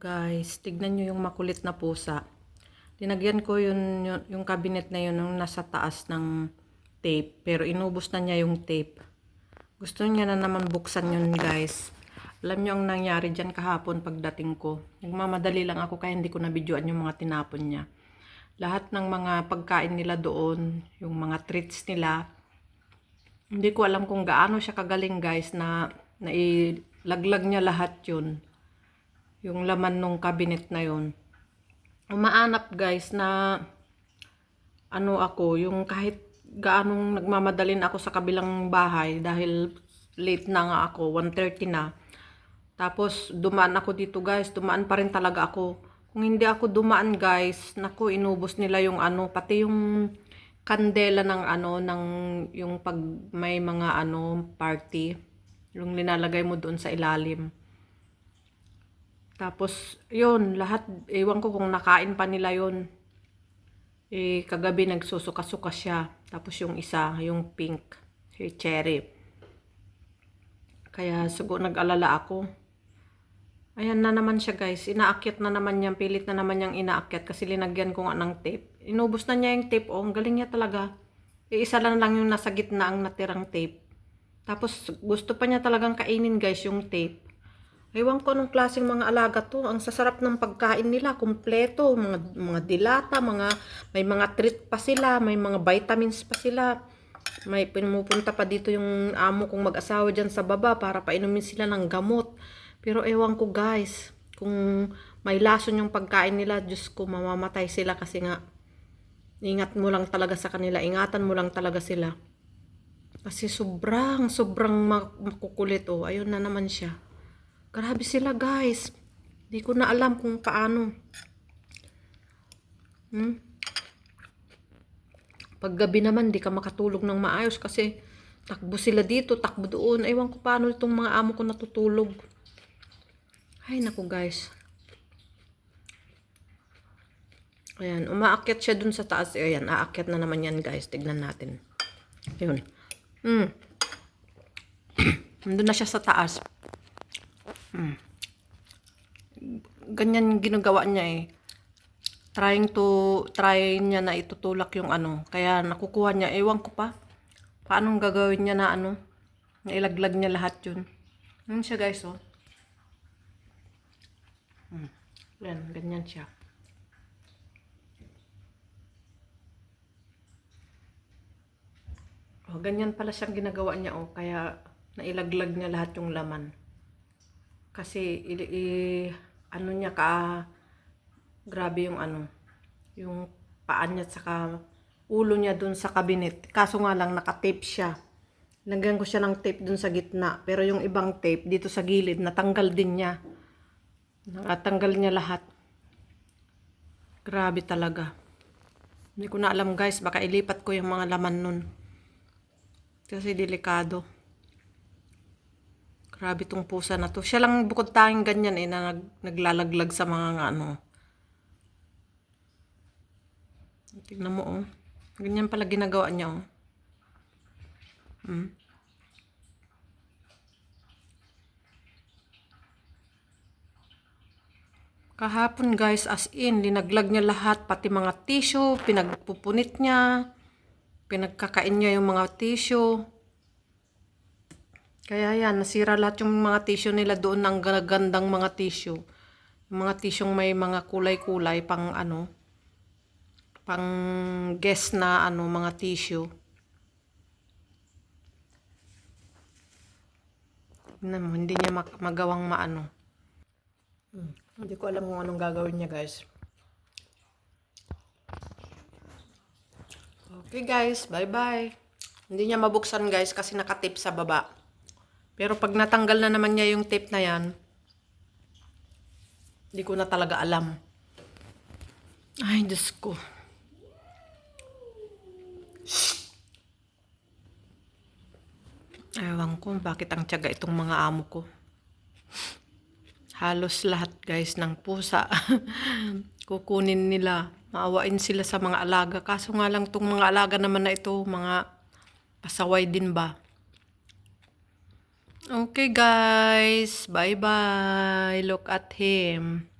Guys, tignan nyo yung makulit na pusa. Linagyan ko yung cabinet na yun nung nasa taas ng tape. Pero inubos na niya yung tape. Gusto niya na naman buksan yun, guys. Alam nyo ang nangyari dyan kahapon pagdating ko. Nagmamadali lang ako kaya hindi ko nabidyoan yung mga tinapon niya. Lahat ng mga pagkain nila doon, yung mga treats nila, hindi ko alam kung gaano siya kagaling, guys, na nailaglag niya lahat yun. Yung laman nung cabinet na yun. Umaanap, guys, na yung kahit gaanong nagmamadalin ako sa kabilang bahay dahil late na nga ako, 1:30 na. Tapos dumaan ako dito, guys, dumaan pa rin talaga ako. Kung hindi ako dumaan, guys, naku, inubos nila yung pati yung kandela ng yung pag may mga party, yung linalagay mo doon sa ilalim. Tapos, yun, lahat, ewan ko kung nakain pa nila yun. Kagabi nagsusuka-suka siya. Tapos yung isa, yung pink, si cherry. Kaya siguro nag-alala ako. Ayan na naman siya, guys. Inaakyat na naman niya, pilit na naman niyang inaakyat kasi linagyan ko nga ng tape. Inubos na niya yung tape, ang galing niya talaga. Isa lang yung nasa gitna ang natirang tape. Tapos, gusto pa niya talagang kainin, guys, yung tape. Ewan ko anong klaseng mga alaga to. Ang sasarap ng pagkain nila, kumpleto, mga dilata, may mga treat pa sila, may mga vitamins pa sila. May pinupunta pa dito yung amo kong mag-asawa dyan sa baba para painumin sila ng gamot. Pero ewan ko, guys, kung may lason yung pagkain nila, Diyos ko, mamamatay sila kasi nga, ingat mo lang talaga sa kanila, ingatan mo lang talaga sila. Kasi sobrang makukulit, ayun na naman siya. Grabe sila, guys. Di ko na alam kung paano. Pag gabi naman, di ka makatulog ng maayos kasi takbo sila dito, takbo doon. Ewan ko paano itong mga amo ko natutulog. Ay, naku, guys. Ayan, umaakyat siya dun sa taas. Ayan, aakyat na naman yan, guys. Tignan natin. Ayun. Nandun na siya sa taas. Ganyan ginagawa niya try niya na itutulak yung kaya nakukuha niya, ewan ko pa paano gagawin niya na na ilaglag niya lahat yun. Siya, guys, yan, ganyan siya. Ganyan pala siyang ginagawa niya, kaya nailaglag niya lahat yung laman. Kasi niya grabe yung yung paan niya saka ulo niya dun sa cabinet. Kaso nga lang naka-tape siya. Lagyan ko siya ng tape dun sa gitna, pero yung ibang tape dito sa gilid natanggal din niya. Natanggal niya lahat. Grabe talaga. Hindi ko na alam, guys, baka ilipat ko yung mga laman nun. Kasi delikado. Grabe tong pusa na to. Siya lang bukod tanging ganyan na naglalaglag sa mga Tignan mo, ganyan pala ginagawa niya, Kahapon, guys, as in, linaglag niya lahat, pati mga tissue, pinagpupunit niya, pinagkakain niya yung mga tissue. Kaya yan, nasira lahat yung mga tissue nila doon, ng gandang mga tissue. Yung mga tissue may mga kulay-kulay, pang pang guess na mga tissue. Hindi niya magawang Hindi ko alam kung anong gagawin niya, guys. Okay, guys, bye-bye. Hindi niya mabuksan, guys, kasi nakatip sa baba. Pero pag natanggal na naman niya yung tape na yan, hindi ko na talaga alam. Ay, Diyos ko. Ewan ko bakit ang tiyaga itong mga amo ko. Halos lahat, guys, ng pusa kukunin nila. Maawain sila sa mga alaga. Kaso nga lang itong mga alaga naman na ito, mga pasaway din ba? Okay, guys. Bye-bye. Look at him.